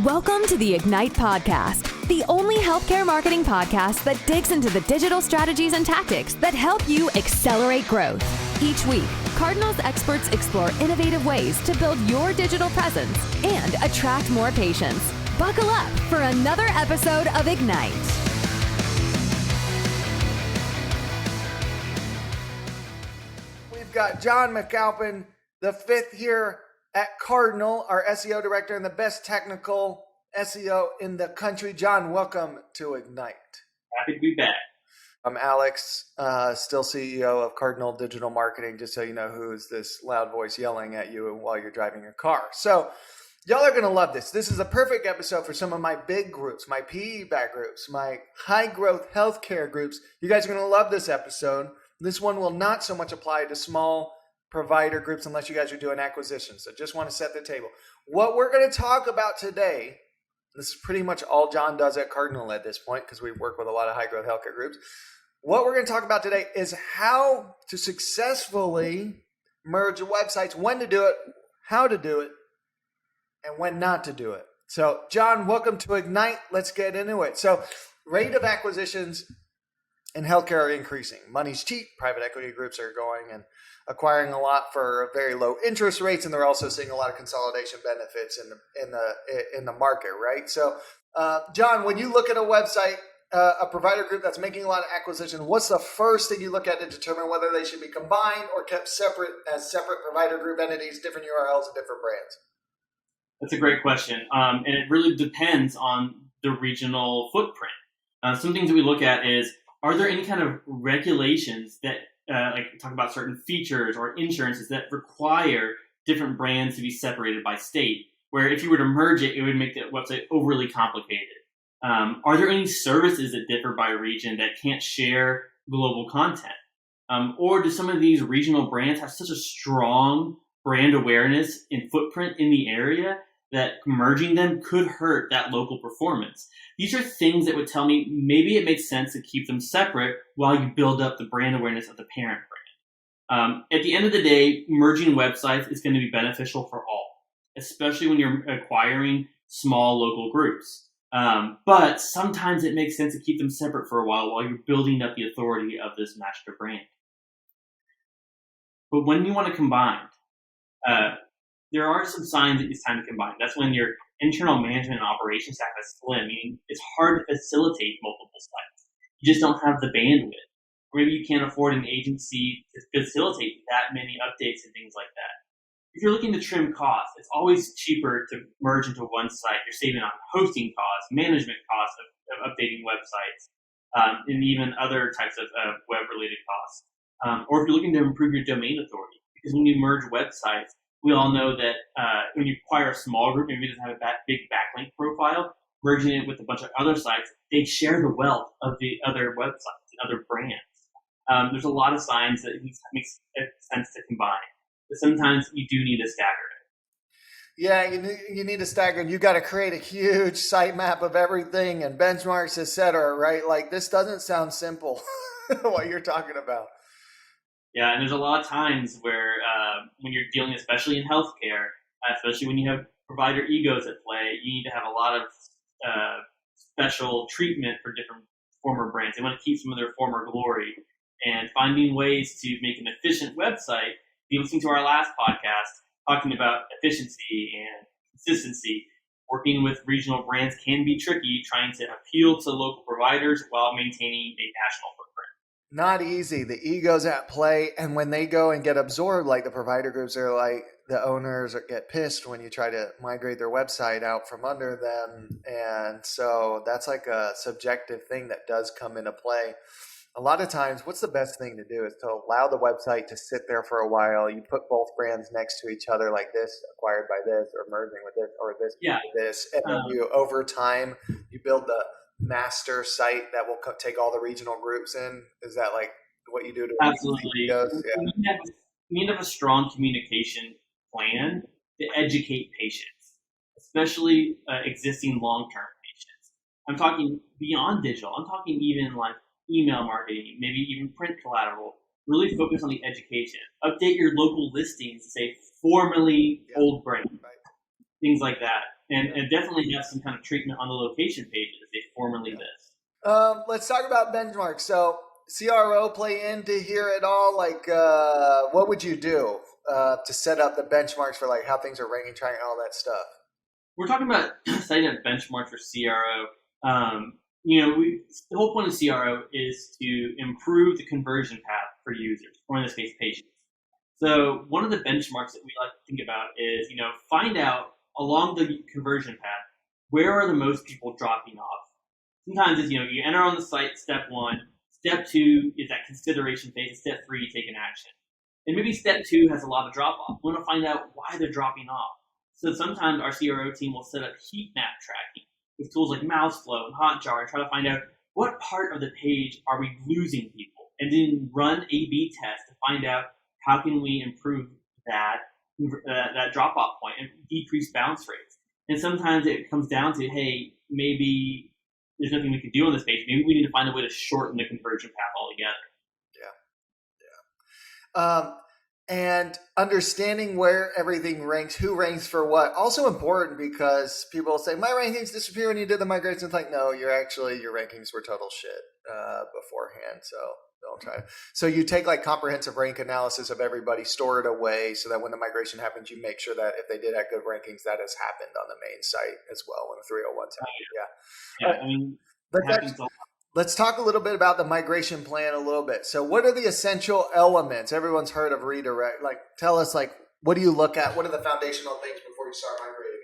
Welcome to the Ignite Podcast, the only healthcare marketing podcast that digs into the digital strategies and tactics that help you accelerate growth. Each week, Cardinal's experts explore innovative ways to build your digital presence and attract more patients. Buckle up for another episode of Ignite. We've got John McAlpin, the fifth here at Cardinal, our SEO director and the best technical SEO in the country. John, welcome to Ignite. Happy to be back. I'm Alex, still CEO of Cardinal Digital Marketing, just so you know who's this loud voice yelling at you while you're driving your car. So y'all are going to love this. This is a perfect episode for some of my big groups, my PE-backed groups, my high-growth healthcare groups. You guys are going to love this episode. This one will not so much apply to small provider groups unless you guys are doing acquisitions. So just want to set the table. What we're going to talk about today, this is pretty much all John does at Cardinal at this point because we work with a lot of high-growth healthcare groups. What we're going to talk about today is how to successfully merge websites, when to do it, how to do it, and when not to do it. So John, welcome to Ignite. Let's get into it. So rate of acquisitions in healthcare are increasing. Money's cheap. Private equity groups are going and acquiring a lot for very low interest rates, and they're also seeing a lot of consolidation benefits in the market, right? So, John, when you look at a website, a provider group that's making a lot of acquisition, what's the first thing you look at to determine whether they should be combined or kept separate as separate provider group entities, different URLs, and different brands? That's a great question, and it really depends on the regional footprint. Some things that we look at is, are there any kind of regulations that like talk about certain features or insurances that require different brands to be separated by state, where if you were to merge it, it would make the website overly complicated. Are there any services that differ by region that can't share global content? Or do some of these regional brands have such a strong brand awareness and footprint in the area that merging them could hurt that local performance? These are things that would tell me maybe it makes sense to keep them separate while you build up the brand awareness of the parent brand. At the end of the day, merging websites is going to be beneficial for all, especially when you're acquiring small local groups. But sometimes it makes sense to keep them separate for a while you're building up the authority of this master brand. But when you want to combine, there are some signs that it's time to combine. That's when your internal management and operations staff is slim, meaning it's hard to facilitate multiple sites. You just don't have the bandwidth. Or maybe you can't afford an agency to facilitate that many updates and things like that. If you're looking to trim costs, it's always cheaper to merge into one site. You're saving on hosting costs, management costs of updating websites, and even other types of web-related costs. Or if you're looking to improve your domain authority, because when you merge websites, we all know that when you acquire a small group, maybe it doesn't have a big backlink profile, merging it with a bunch of other sites, they share the wealth of the other websites and other brands. There's a lot of signs that it makes sense to combine, but sometimes you do need to stagger it. Yeah, you need to stagger, and you got to create a huge sitemap of everything and benchmarks, et cetera, right? Like, this doesn't sound simple, what you're talking about. Yeah, and there's a lot of times where when you're dealing, especially in healthcare, especially when you have provider egos at play, you need to have a lot of special treatment for different former brands. They want to keep some of their former glory, and finding ways to make an efficient website. If you listen to our last podcast talking about efficiency and consistency, working with regional brands can be tricky, trying to appeal to local providers while maintaining a national footprint. Not easy. The ego's at play. And when they go and get absorbed, like the provider groups are like, the owners get pissed when you try to migrate their website out from under them. And so that's like a subjective thing that does come into play. A lot of times, what's the best thing to do is to allow the website to sit there for a while. You put both brands next to each other like this, acquired by this, or merging with this, or this, with this. And then you, over time, you build the master site that will take all the regional groups in. Is that like what you do to absolutely? Yeah. You need to have a strong communication plan to educate patients, especially existing long-term patients. I'm talking beyond digital. I'm talking even like email marketing, maybe even print collateral. Really focus on the education. Update your local listings to say formerly old brand, things like that. and definitely have some kind of treatment on the location pages they formerly missed. Let's talk about benchmarks. So CRO play into here at all? Like, what would you do to set up the benchmarks for like how things are ranking, tracking, all that stuff? We're talking about setting up benchmarks for CRO. The whole point of CRO is to improve the conversion path for users, or in this case, patients. So one of the benchmarks that we like to think about is, find out along the conversion path, where are the most people dropping off? Sometimes it's, you enter on the site, step 1. Step 2 is that consideration phase. And step 3, you take an action. And maybe step 2 has a lot of drop off. We want to find out why they're dropping off. So sometimes our CRO team will set up heat map tracking with tools like Mouseflow and Hotjar and try to find out what part of the page are we losing people, and then run A/B tests to find out how can we improve that drop off point and decrease bounce rates. And sometimes it comes down to, hey, maybe there's nothing we can do on this page. Maybe we need to find a way to shorten the conversion path altogether. Yeah. And understanding where everything ranks, who ranks for what, also important because people say, my rankings disappear when you did the migration. It's like, no, your rankings were total shit beforehand. So don't try. So you take like comprehensive rank analysis of everybody, store it away so that when the migration happens, you make sure that if they did have good rankings, that has happened on the main site as well when the 301's happened. Yeah. Let's talk a little bit about the migration plan a little bit. So what are the essential elements? Everyone's heard of redirect. Like, tell us, like, what do you look at? What are the foundational things before you start migrating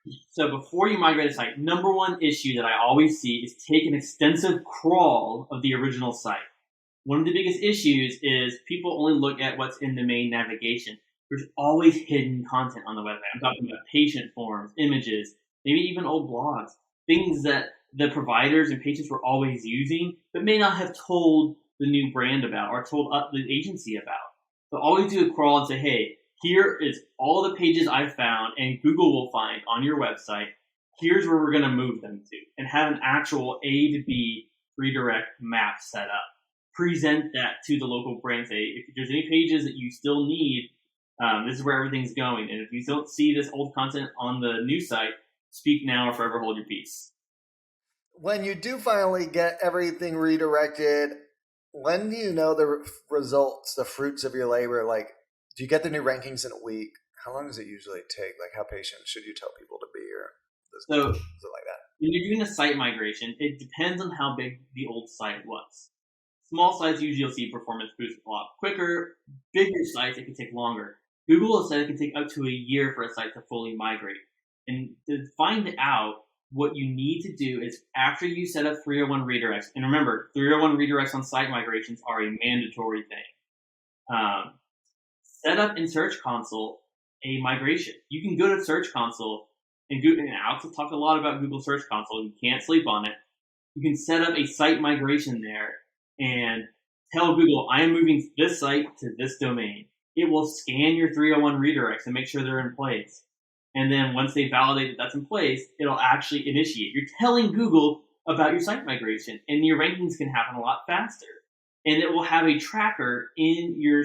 anything? So before you migrate a site, number one issue that I always see is take an extensive crawl of the original site. One of the biggest issues is people only look at what's in the main navigation. There's always hidden content on the website. I'm talking about patient forms, images, maybe even old blogs, things that the providers and patients were always using, but may not have told the new brand about or told the agency about. So always do a crawl and say, hey, here is all the pages I've found and Google will find on your website. Here's where we're going to move them to, and have an actual A to B redirect map set up. Present that to the local brand. Say, if there's any pages that you still need, this is where everything's going. And if you don't see this old content on the new site, speak now or forever hold your peace. When you do finally get everything redirected, when do you know the results, the fruits of your labor? Like, do you get the new rankings in a week? How long does it usually take? Like, how patient should you tell people to be, or is it like that? When you're doing a site migration, it depends on how big the old site was. Small sites, usually you'll see performance boost a lot quicker. Bigger sites, it can take longer. Google has said it can take up to a year for a site to fully migrate. And to find out, what you need to do is after you set up 301 redirects, and remember, 301 redirects on site migrations are a mandatory thing. Set up in Search Console a migration. You can go to Search Console and Alex will talk a lot about Google Search Console. You can't sleep on it. You can set up a site migration there and tell Google, I am moving this site to this domain. It will scan your 301 redirects and make sure they're in place. And then once they validate that that's in place, it'll actually initiate. You're telling Google about your site migration, and your rankings can happen a lot faster. And it will have a tracker in your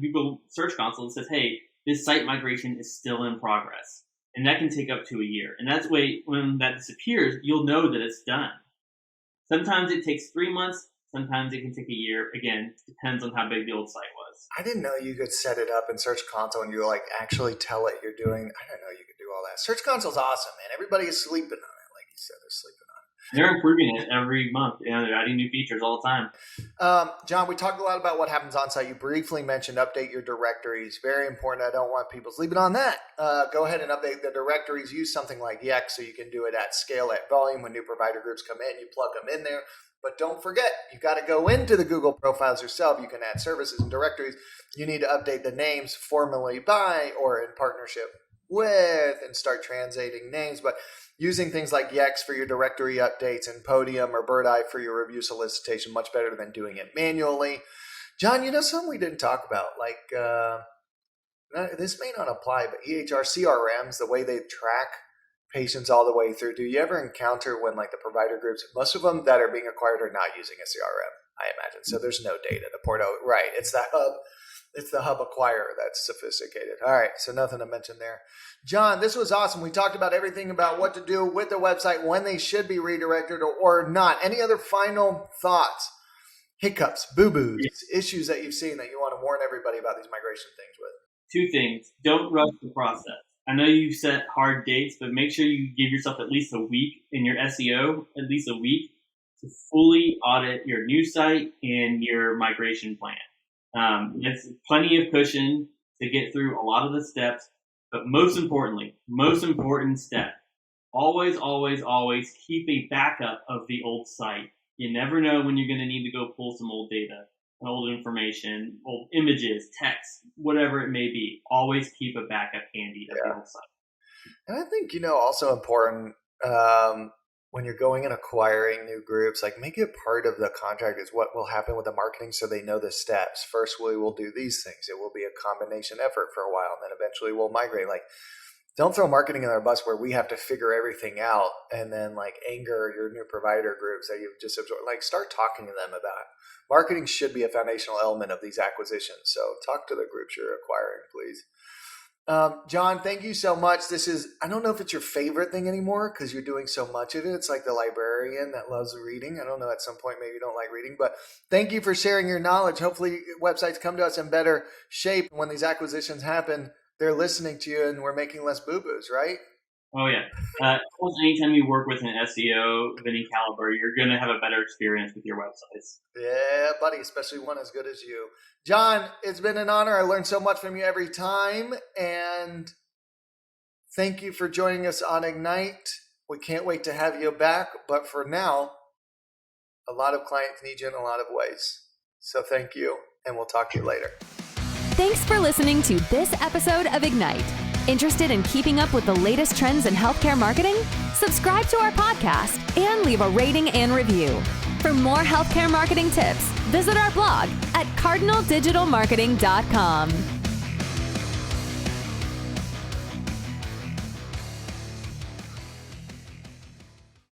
Google Search Console that says, hey, this site migration is still in progress. And that can take up to a year. And that's way when that disappears, you'll know that it's done. Sometimes it takes 3 months. Sometimes it can take a year. Again, it depends on how big the old site was. I didn't know you could set it up in Search Console and you like actually tell it you're doing. I didn't know you could do all that. Search Console's awesome, man. Everybody is sleeping on it. Like you said, they're sleeping on it. They're improving it every month. They're adding new features all the time. John, we talked a lot about what happens on site. You briefly mentioned update your directories. Very important. I don't want people sleeping on that. Go ahead and update the directories. Use something like Yext so you can do it at scale, at volume. When new provider groups come in, you plug them in there. But don't forget, you got to go into the Google profiles yourself. You can add services and directories. You need to update the names formally by or in partnership with and start translating names. But using things like Yext for your directory updates and Podium or Birdeye for your review solicitation, much better than doing it manually. John, something we didn't talk about, like this may not apply, but EHR CRMs, the way they track patients all the way through. Do you ever encounter when like the provider groups, most of them that are being acquired are not using a CRM, I imagine. So there's no data to port out. Right. It's that hub. It's the hub acquirer that's sophisticated. All right, so nothing to mention there. John, this was awesome. We talked about everything about what to do with the website, when they should be redirected or not. Any other final thoughts, hiccups, boo-boos, issues that you've seen that you want to warn everybody about these migration things with? 2 things. Don't rush the process. I know you've set hard dates, but make sure you give yourself at least a week in your SEO, at least a week, to fully audit your new site and your migration plan. There's plenty of cushion to get through a lot of the steps, but most important step, always, always, always keep a backup of the old site. You never know when you're going to need to go pull some old data, old information, old images, text, whatever it may be. Always keep a backup handy of the old site. And I think, also important, when you're going and acquiring new groups, like make it part of the contract is what will happen with the marketing so they know the steps. First, we will do these things. It will be a combination effort for a while, and then eventually we'll migrate. Like, don't throw marketing in our bus where we have to figure everything out and then like anger your new provider groups that you've just absorbed. Like, start talking to them about it. Marketing should be a foundational element of these acquisitions. So talk to the groups you're acquiring, please. John, thank you so much. I don't know if it's your favorite thing anymore because you're doing so much of it. It's like the librarian that loves reading. I don't know, at some point maybe you don't like reading, but thank you for sharing your knowledge. Hopefully websites come to us in better shape when these acquisitions happen. They're listening to you and we're making less boo-boos, right? Oh, yeah. Anytime you work with an SEO of any caliber, you're going to have a better experience with your websites. Yeah, buddy, especially one as good as you. John, it's been an honor. I learn so much from you every time. And thank you for joining us on Ignite. We can't wait to have you back. But for now, a lot of clients need you in a lot of ways. So thank you, and we'll talk to you later. Thanks for listening to this episode of Ignite. Interested in keeping up with the latest trends in healthcare marketing? Subscribe to our podcast and leave a rating and review. For more healthcare marketing tips, visit our blog at cardinaldigitalmarketing.com.